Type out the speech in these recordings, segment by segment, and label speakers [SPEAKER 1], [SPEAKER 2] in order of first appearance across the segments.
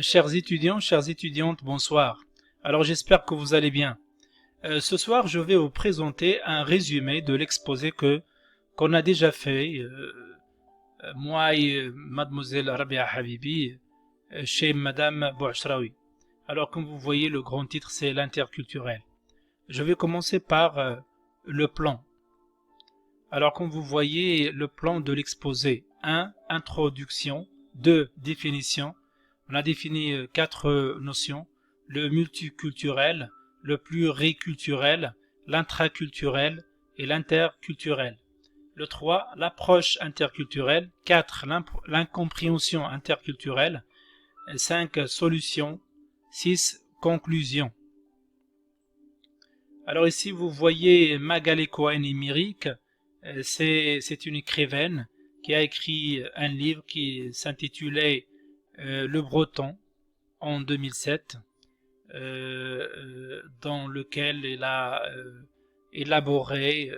[SPEAKER 1] Chers étudiants, chères étudiantes, bonsoir. Alors j'espère que vous allez bien. Ce soir, je vais vous présenter un résumé de l'exposé qu'on a déjà fait, moi et mademoiselle Rabia Habibi, chez madame Bouachraoui. Alors comme vous voyez, le grand titre c'est l'interculturel. Je vais commencer par le plan. Alors comme vous voyez, le plan de l'exposé: 1. Introduction. 2. Définition. On a défini 4 notions: le multiculturel, le pluriculturel, l'intraculturel et l'interculturel. Le 3. L'approche interculturelle. 4. L'incompréhension interculturelle. 5. Solution. 6. Conclusion. Alors ici vous voyez Magali Cohen Imirik. C'est une écrivaine qui a écrit un livre qui s'intitulait Le Breton en 2007, dans lequel elle a élaboré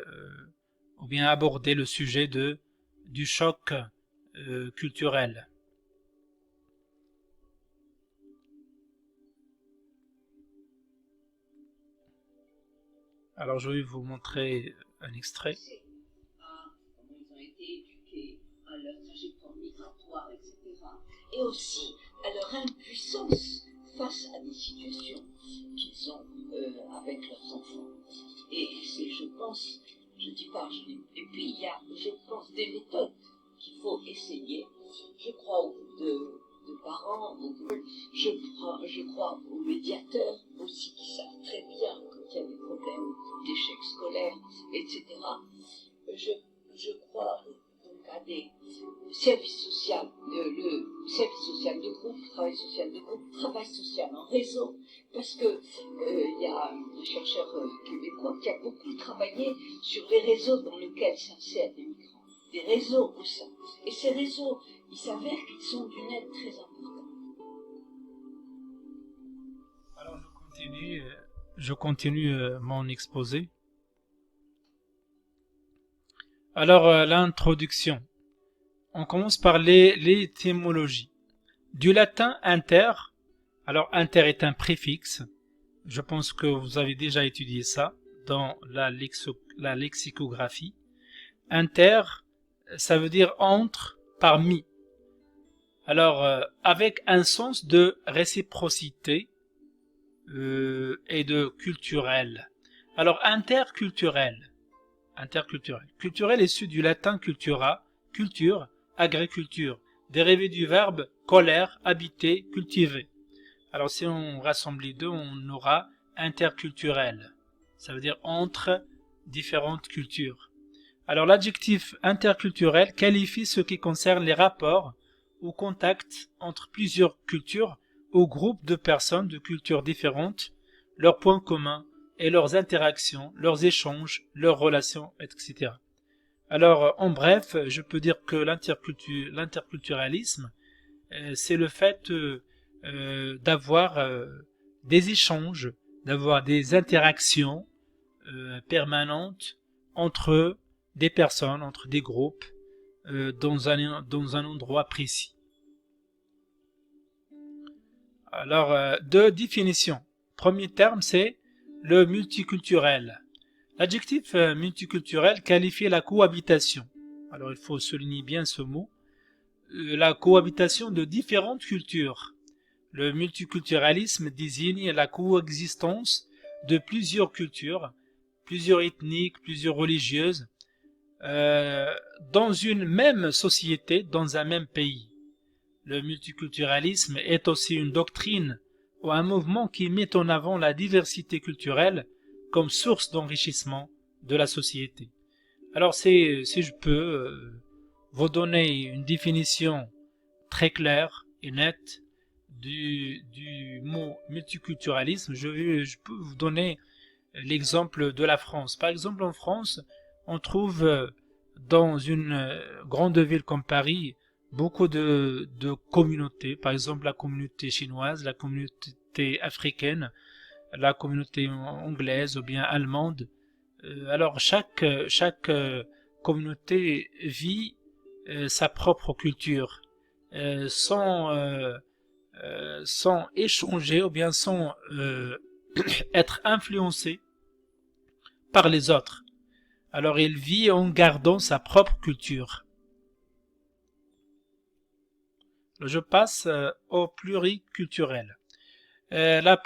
[SPEAKER 1] ou bien abordé le sujet du choc culturel. Alors je vais vous montrer un extrait.
[SPEAKER 2] Comment ils ont été éduqués, à leur trajectoire migratoire, etc. Et aussi à leur impuissance face à des situations qu'ils ont avec leurs enfants. Et c'est, je pense, je dis pas, et puis il y a, je pense, des méthodes qu'il faut essayer. Je crois au groupe de parents, je crois aux médiateurs aussi qui savent très bien quand il y a des problèmes d'échec scolaire, etc. Je crois donc à des services sociaux, le service social de groupe, travail social en réseau, parce que il y a un chercheur québécois qui a beaucoup travaillé sur les réseaux dans lesquels s'insèrent des migrants, des réseaux au sein. Et ces réseaux, il s'avère qu'ils sont d'une aide très importante.
[SPEAKER 1] Alors je continue mon exposé. Alors l'introduction. On commence par l'étymologie. Du latin inter. Alors inter est un préfixe. Je pense que vous avez déjà étudié ça dans la lexicographie. Inter, ça veut dire entre, parmi. Alors avec un sens de réciprocité et de culturel. Alors interculturel. Culturel est issu du latin cultura, culture, agriculture, dérivé du verbe colère, habiter, cultiver. Alors si on rassemble les deux, on aura interculturel. Ça veut dire entre différentes cultures. Alors l'adjectif interculturel qualifie ce qui concerne les rapports ou contacts entre plusieurs cultures ou groupes de personnes de cultures différentes, leurs points communs et leurs interactions, leurs échanges, leurs relations, etc. Alors, en bref, je peux dire que l'interculturalisme, c'est le fait d'avoir des échanges, d'avoir des interactions permanentes entre des personnes, entre des groupes, dans un endroit précis. Alors, deux définitions. Premier terme, c'est le multiculturel. L'adjectif multiculturel qualifie la cohabitation. Alors il faut souligner bien ce mot. La cohabitation de différentes cultures. Le multiculturalisme désigne la coexistence de plusieurs cultures, plusieurs ethniques, plusieurs religieuses, dans une même société, dans un même pays. Le multiculturalisme est aussi une doctrine ou un mouvement qui met en avant la diversité culturelle comme source d'enrichissement de la société. Alors si je peux vous donner une définition très claire et nette du mot multiculturalisme, je peux vous donner l'exemple de la France. Par exemple, en France, on trouve dans une grande ville comme Paris beaucoup de communautés, par exemple la communauté chinoise, la communauté africaine, la communauté anglaise ou bien allemande. Alors chaque communauté vit sa propre culture sans sans échanger ou bien sans être influencé par les autres. Alors il vit en gardant sa propre culture. Je passe au pluriculturel. La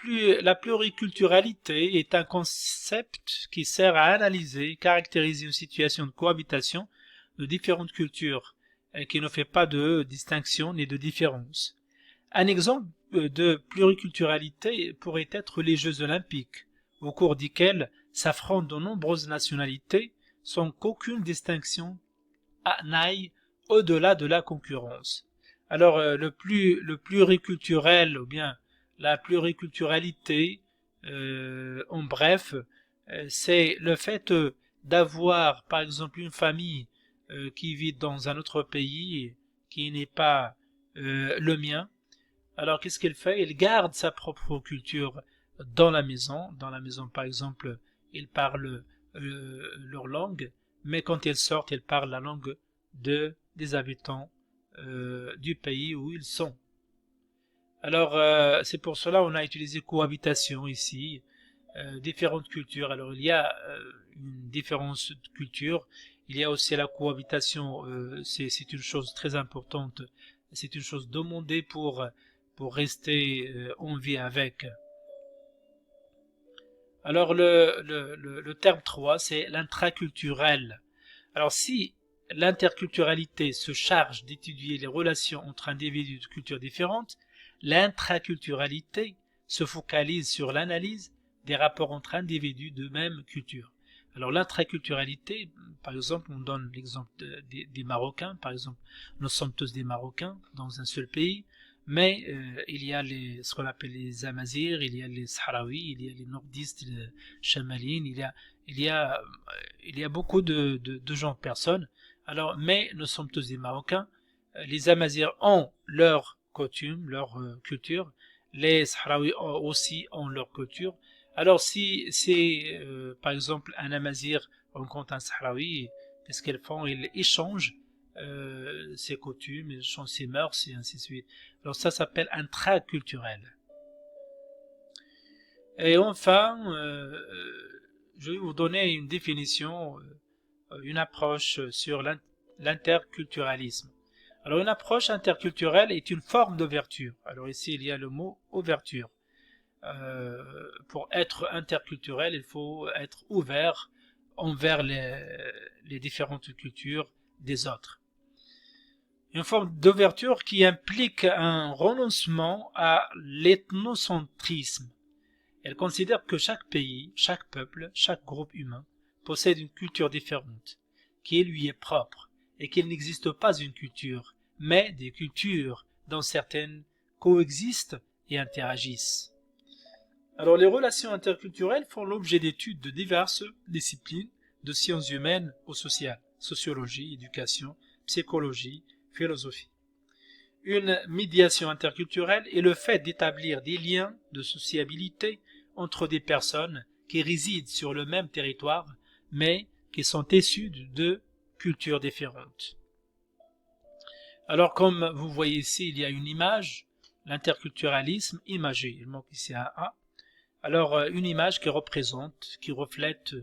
[SPEAKER 1] pluriculturalité est un concept qui sert à analyser et caractériser une situation de cohabitation de différentes cultures et qui ne fait pas de distinction ni de différence. Un exemple de pluriculturalité pourrait être les Jeux olympiques, au cours desquels s'affrontent de nombreuses nationalités sans qu'aucune distinction n'aille au-delà de la concurrence. Alors le pluriculturel ou bien la pluriculturalité, en bref, c'est le fait d'avoir par exemple une famille qui vit dans un autre pays qui n'est pas le mien. Alors qu'est-ce qu'elle fait? Elle garde sa propre culture dans la maison. Dans la maison par exemple, ils parlent leur langue, mais quand ils sortent, ils parlent la langue des habitants du pays où ils sont. Alors c'est pour cela qu'on a utilisé cohabitation ici, différentes cultures. Alors il y a une différence de culture, il y a aussi la cohabitation, c'est une chose très importante, c'est une chose demandée pour rester en vie avec. Alors le terme 3, c'est l'intraculturel. Alors si l'interculturalité se charge d'étudier les relations entre individus de cultures différentes, l'intraculturalité se focalise sur l'analyse des rapports entre individus de même culture. Alors l'intraculturalité, par exemple, on donne l'exemple des Marocains, par exemple, nous sommes tous des Marocains dans un seul pays, mais il y a ce qu'on appelle les Amazirs, il y a les Sahraouis, il y a les nordistes, les Chamalines, il y a beaucoup de gens, de personnes. Alors, mais nous sommes tous des Marocains. Les Amazirs ont leur coutume, leur culture. Les Sahraouis aussi ont leur culture. Alors, si par exemple un Amazir rencontre un Sahraoui, qu'est-ce qu'ils font? Ils échangent ses coutumes, ils échangent ses mœurs et ainsi de suite. Alors ça s'appelle intraculturel. Et enfin, je vais vous donner une définition, une approche sur l'interculturalisme. Alors une approche interculturelle est une forme d'ouverture. Alors ici il y a le mot ouverture. Pour être interculturel, il faut être ouvert envers les différentes cultures des autres. Une forme d'ouverture qui implique un renoncement à l'ethnocentrisme. Elle considère que chaque pays, chaque peuple, chaque groupe humain possède une culture différente, qui lui est propre, et qu'il n'existe pas une culture, mais des cultures dont certaines coexistent et interagissent. Alors les relations interculturelles font l'objet d'études de diverses disciplines, de sciences humaines ou sociales, sociologie, éducation, psychologie, philosophie. Une médiation interculturelle est le fait d'établir des liens de sociabilité entre des personnes qui résident sur le même territoire, mais qui sont issues de cultures différentes. Alors comme vous voyez ici, il y a une image, l'interculturalisme imagé, il manque ici un A. Alors une image qui représente, qui reflète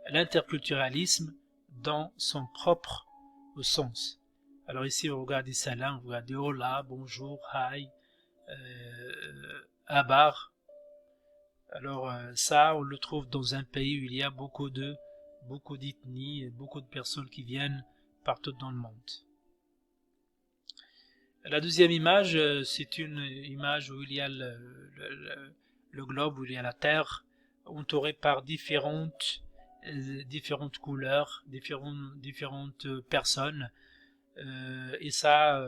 [SPEAKER 1] l'interculturalisme dans son propre sens. Alors ici vous regardez salam, vous regardez hola, bonjour, hi, abar. Alors ça on le trouve dans un pays où il y a beaucoup d'ethnies, beaucoup de personnes qui viennent partout dans le monde. La deuxième image, c'est une image où il y a le globe, où il y a la Terre, entourée par différentes couleurs, différentes personnes, et ça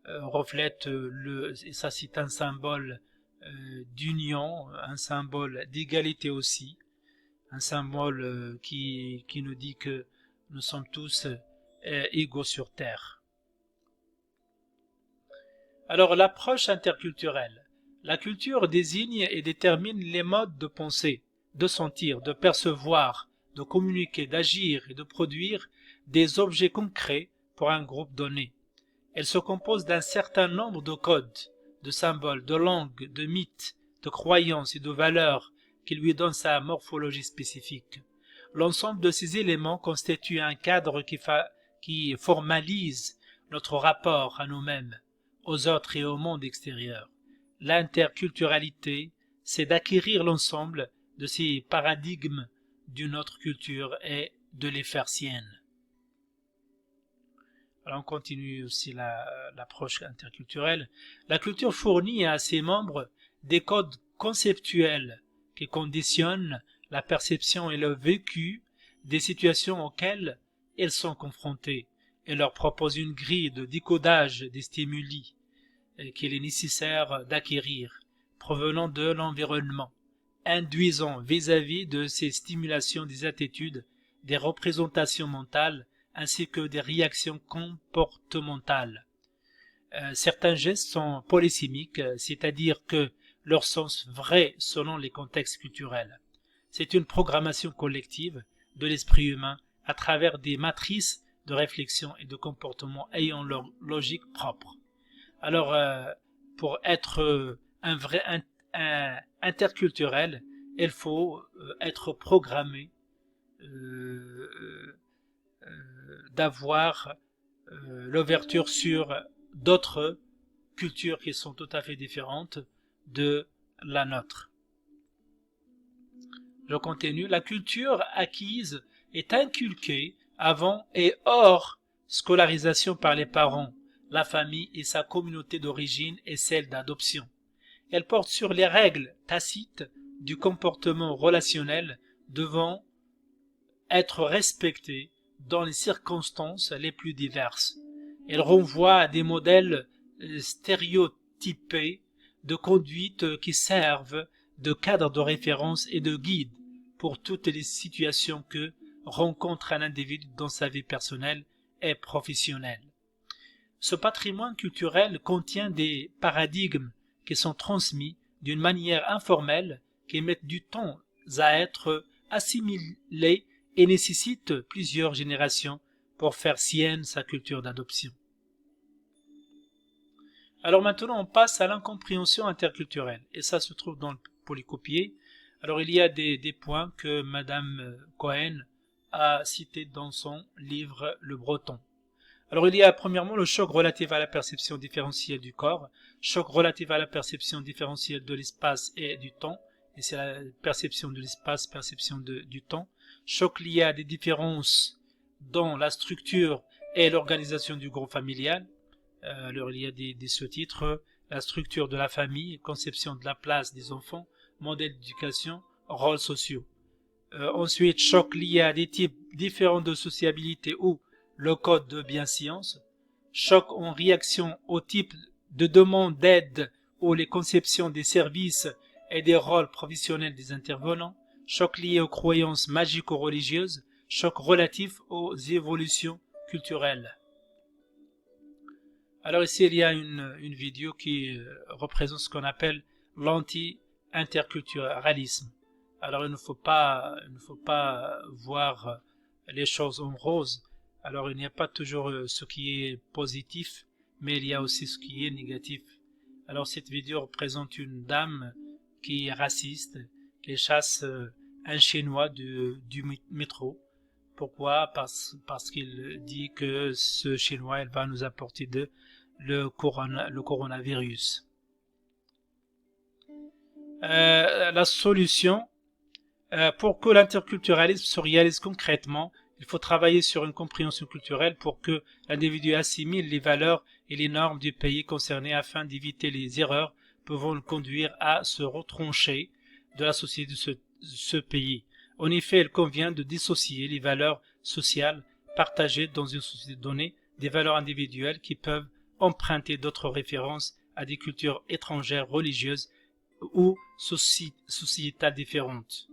[SPEAKER 1] reflète et ça c'est un symbole d'union, un symbole d'égalité aussi, un symbole qui nous dit que nous sommes tous égaux sur Terre. Alors l'approche interculturelle. La culture désigne et détermine les modes de penser, de sentir, de percevoir, de communiquer, d'agir et de produire des objets concrets pour un groupe donné. Elle se compose d'un certain nombre de codes, de symboles, de langues, de mythes, de croyances et de valeurs qui lui donnent sa morphologie spécifique. L'ensemble de ces éléments constitue un cadre qui formalise notre rapport à nous-mêmes, aux autres et au monde extérieur. L'interculturalité, c'est d'acquérir l'ensemble de ces paradigmes d'une autre culture et de les faire siennes. Alors on continue aussi l'approche interculturelle. La culture fournit à ses membres des codes conceptuels qui conditionnent la perception et le vécu des situations auxquelles elles sont confrontées et leur propose une grille de décodage des stimuli qu'il est nécessaire d'acquérir provenant de l'environnement, induisant vis-à-vis de ces stimulations des attitudes, des représentations mentales ainsi que des réactions comportementales. Certains gestes sont polysémiques, c'est-à-dire que leur sens varie selon les contextes culturels. C'est une programmation collective de l'esprit humain à travers des matrices de réflexion et de comportement ayant leur logique propre. Alors, pour être un vrai interculturel, il faut être programmé d'avoir l'ouverture sur d'autres cultures qui sont tout à fait différentes de la nôtre. Je continue. La culture acquise est inculquée avant et hors scolarisation par les parents, la famille et sa communauté d'origine et celle d'adoption. Elle porte sur les règles tacites du comportement relationnel devant être respectées dans les circonstances les plus diverses. Elle renvoie à des modèles stéréotypés de conduite qui servent de cadre de référence et de guide pour toutes les situations que rencontre un individu dans sa vie personnelle et professionnelle. Ce patrimoine culturel contient des paradigmes qui sont transmis d'une manière informelle, qui mettent du temps à être assimilés et nécessitent plusieurs générations pour faire sienne sa culture d'adoption. Alors maintenant, on passe à l'incompréhension interculturelle, et ça se trouve dans le polycopier. Alors il y a des points que Madame Cohen a cités dans son livre Le Breton. Alors il y a premièrement le choc relatif à la perception différentielle du corps, choc relatif à la perception différentielle de l'espace et du temps, et c'est la perception de l'espace, perception du temps, choc lié à des différences dans la structure et l'organisation du groupe familial. Alors il y a des sous-titres, la structure de la famille, conception de la place des enfants, modèle d'éducation, rôles sociaux. Ensuite, choc lié à des types différents de sociabilité ou le code de bienséance, choc en réaction au type de demande d'aide ou les conceptions des services et des rôles professionnels des intervenants, choc lié aux croyances magico-religieuses, choc relatif aux évolutions culturelles. Alors ici, il y a une vidéo qui représente ce qu'on appelle l'anti-interculturalisme. Alors il ne faut pas voir les choses en rose. Alors il n'y a pas toujours ce qui est positif, mais il y a aussi ce qui est négatif. Alors cette vidéo représente une dame qui est raciste, qui chasse un Chinois du métro. Pourquoi? Parce qu'il dit que ce Chinois elle va nous apporter le coronavirus. La solution, pour que l'interculturalisme se réalise concrètement, il faut travailler sur une compréhension culturelle pour que l'individu assimile les valeurs et les normes du pays concerné afin d'éviter les erreurs pouvant le conduire à se retrancher de la société de ce pays. En effet, il convient de dissocier les valeurs sociales partagées dans une société donnée des valeurs individuelles qui peuvent emprunter d'autres références à des cultures étrangères, religieuses ou sociétales différentes.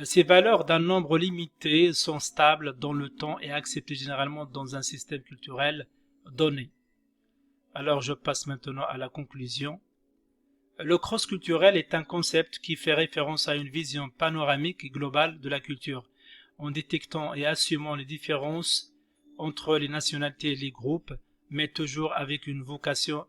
[SPEAKER 1] Ces valeurs d'un nombre limité sont stables dans le temps et acceptées généralement dans un système culturel donné. Alors je passe maintenant à la conclusion. Le cross-culturel est un concept qui fait référence à une vision panoramique et globale de la culture, en détectant et assumant les différences entre les nationalités et les groupes, mais toujours avec une vocation